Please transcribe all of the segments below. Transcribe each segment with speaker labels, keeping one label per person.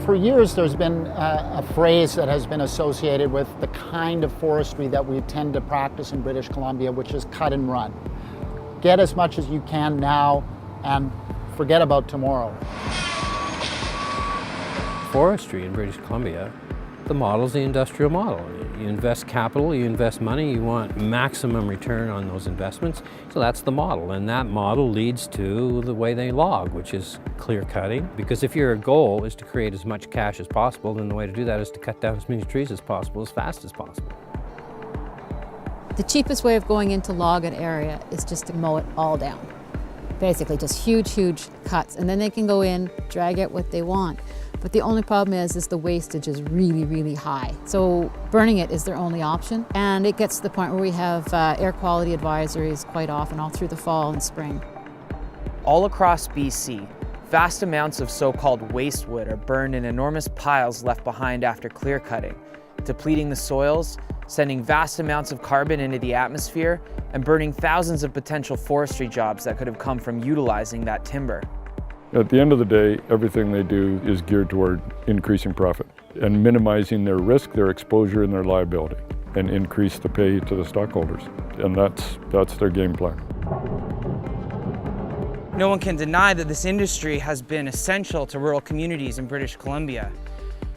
Speaker 1: For years, there's been a phrase that has been associated with the kind of forestry that we tend to practice in British Columbia, which is cut and run. Get as much as you can now and forget about tomorrow.
Speaker 2: Forestry in British Columbia, the model is the industrial model. You invest capital, you invest money, you want maximum return on those investments. So that's the model, and that model leads to the way they log, which is clear cutting. Because if your goal is to create as much cash as possible, then the way to do that is to cut down as many trees as possible, as fast as possible.
Speaker 3: The cheapest way of going into log an area is just to mow it all down. Basically just huge cuts, and then they can go in, drag out what they want. But the only problem is the wastage is really high. So burning it is their only option. And it gets to the point where we have air quality advisories quite often, all through the fall and spring.
Speaker 4: All across BC, vast amounts of so-called waste wood are burned in enormous piles left behind after clear cutting, depleting the soils, sending vast amounts of carbon into the atmosphere, and burning thousands of potential forestry jobs that could have come from utilizing that timber.
Speaker 5: At the end of the day, everything they do is geared toward increasing profit and minimizing their risk, their exposure, and their liability, and increase the pay to the stockholders. And that's their game plan.
Speaker 4: No one can deny that this industry has been essential to rural communities in British Columbia.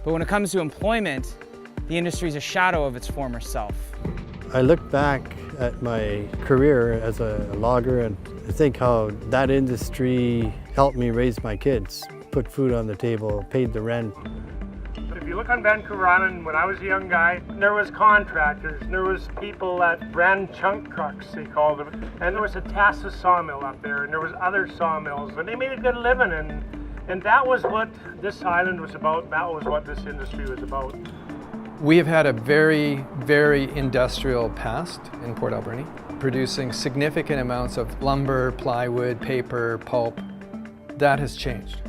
Speaker 4: But when it comes to employment, the industry is a shadow of its former self.
Speaker 6: I look back at my career as a logger and think how that industry helped me raise my kids, put food on the table, paid the rent.
Speaker 7: But if you look on Vancouver Island, when I was a young guy, there was contractors, there was people that ran chunk trucks, they called them, and there was a Tassa sawmill up there, and there was other sawmills, and they made a good living, and that was what this island was about, that was what this industry was about.
Speaker 8: We have had a very industrial past in Port Alberni, producing significant amounts of lumber, plywood, paper, pulp. That has changed.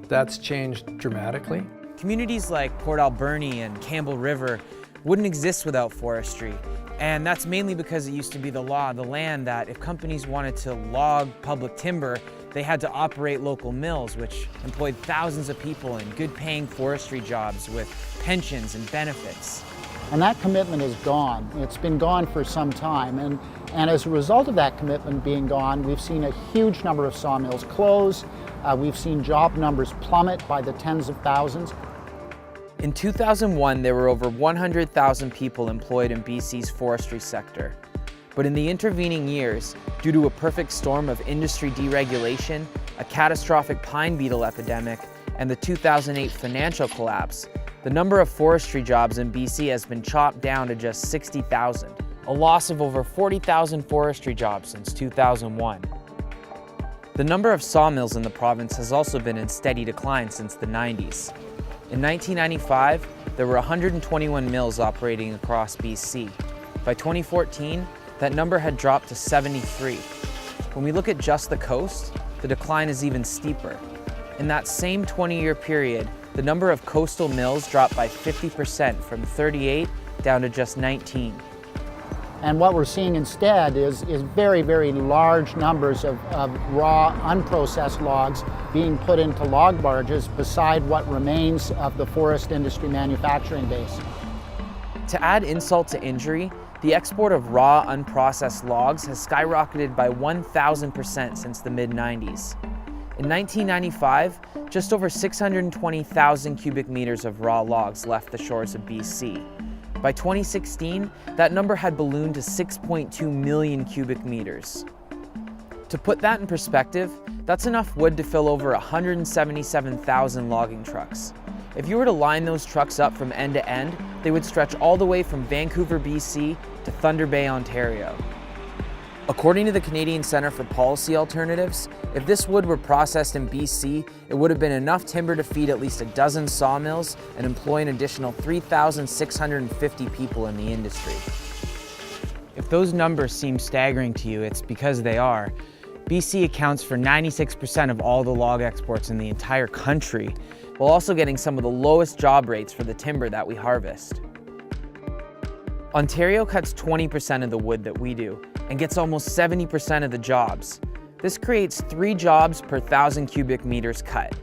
Speaker 8: That's changed dramatically.
Speaker 4: Communities like Port Alberni and Campbell River wouldn't exist without forestry. And that's mainly because it used to be the law of the land that if companies wanted to log public timber, they had to operate local mills, which employed thousands of people in good-paying forestry jobs with pensions and benefits.
Speaker 1: And that commitment is gone. It's been gone for some time. And as a result of that commitment being gone, we've seen a huge number of sawmills close. We've seen job numbers plummet by the tens of thousands.
Speaker 4: In 2001, there were over 100,000 people employed in BC's forestry sector. But in the intervening years, due to a perfect storm of industry deregulation, a catastrophic pine beetle epidemic, and the 2008 financial collapse, the number of forestry jobs in BC has been chopped down to just 60,000, a loss of over 40,000 forestry jobs since 2001. The number of sawmills in the province has also been in steady decline since the 90s. In 1995, there were 121 mills operating across BC. By 2014, that number had dropped to 73. When we look at just the coast, the decline is even steeper. In that same 20-year period, the number of coastal mills dropped by 50% from 38 down to just 19.
Speaker 1: And what we're seeing instead is very large numbers of raw, unprocessed logs being put into log barges beside what remains of the forest industry manufacturing base.
Speaker 4: To add insult to injury, the export of raw, unprocessed logs has skyrocketed by 1,000% since the mid-90s. In 1995, just over 620,000 cubic meters of raw logs left the shores of BC. By 2016, that number had ballooned to 6.2 million cubic meters. To put that in perspective, that's enough wood to fill over 177,000 logging trucks. If you were to line those trucks up from end to end, they would stretch all the way from Vancouver, BC to Thunder Bay, Ontario. According to the Canadian Centre for Policy Alternatives, if this wood were processed in BC, it would have been enough timber to feed at least a dozen sawmills and employ an additional 3,650 people in the industry. If those numbers seem staggering to you, it's because they are. BC accounts for 96% of all the log exports in the entire country, while also getting some of the lowest job rates for the timber that we harvest. Ontario cuts 20% of the wood that we do, and gets almost 70% of the jobs. This creates 3 jobs per 1,000 cubic meters cut.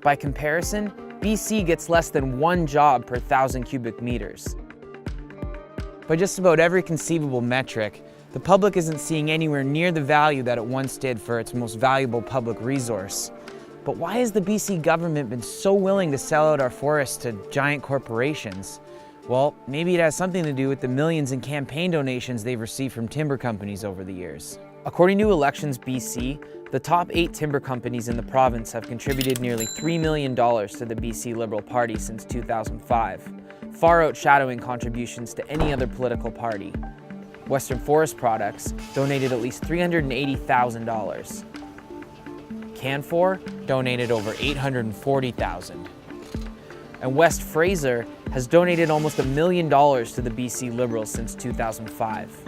Speaker 4: By comparison, BC gets less than 1 job per 1,000 cubic meters. By just about every conceivable metric, the public isn't seeing anywhere near the value that it once did for its most valuable public resource. But why has the BC government been so willing to sell out our forests to giant corporations? Well, maybe it has something to do with the millions in campaign donations they've received from timber companies over the years. According to Elections BC, the top 8 timber companies in the province have contributed nearly $3 million to the BC Liberal Party since 2005, far outshadowing contributions to any other political party. Western Forest Products donated at least $380,000. Canfor donated over $840,000. And West Fraser has donated almost $1 million to the BC Liberals since 2005.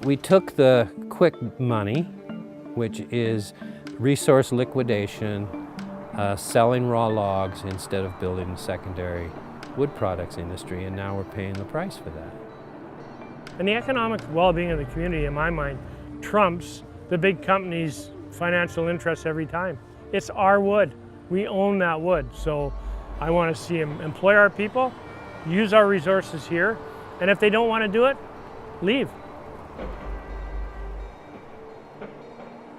Speaker 2: We took the quick money, which is resource liquidation, selling raw logs instead of building a secondary wood products industry, and now we're paying the price for that.
Speaker 7: And the economic well-being of the community, in my mind, trumps the big companies' financial interests every time. It's our wood. We own that wood. So I want to see them employ our people, use our resources here, and if they don't want to do it, leave.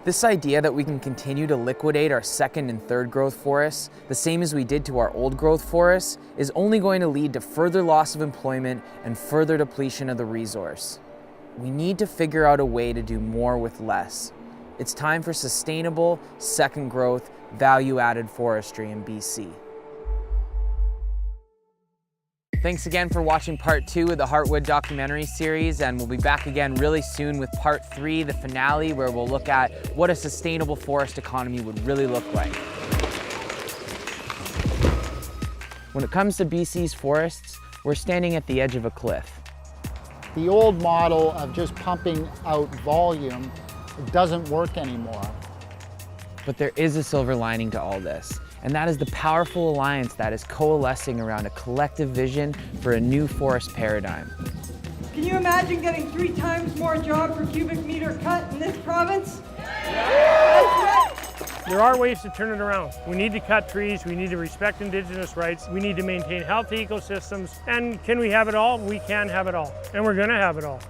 Speaker 4: This idea that we can continue to liquidate our second and third growth forests, the same as we did to our old growth forests, is only going to lead to further loss of employment and further depletion of the resource. We need to figure out a way to do more with less. It's time for sustainable, second growth, value-added forestry in BC. Thanks again for watching part 2 of the Heartwood documentary series, and we'll be back again really soon with part 3, the finale, where we'll look at what a sustainable forest economy would really look like. When it comes to BC's forests, we're standing at the edge of a cliff.
Speaker 1: The old model of just pumping out volume doesn't work anymore.
Speaker 4: But there is a silver lining to all this, and that is the powerful alliance that is coalescing around a collective vision for a new forest paradigm.
Speaker 9: Can you imagine getting 3 times more job per cubic meter cut in this province?
Speaker 7: There are ways to turn it around. We need to cut trees, we need to respect Indigenous rights, we need to maintain healthy ecosystems, and can we have it all? We can have it all, and we're gonna have it all.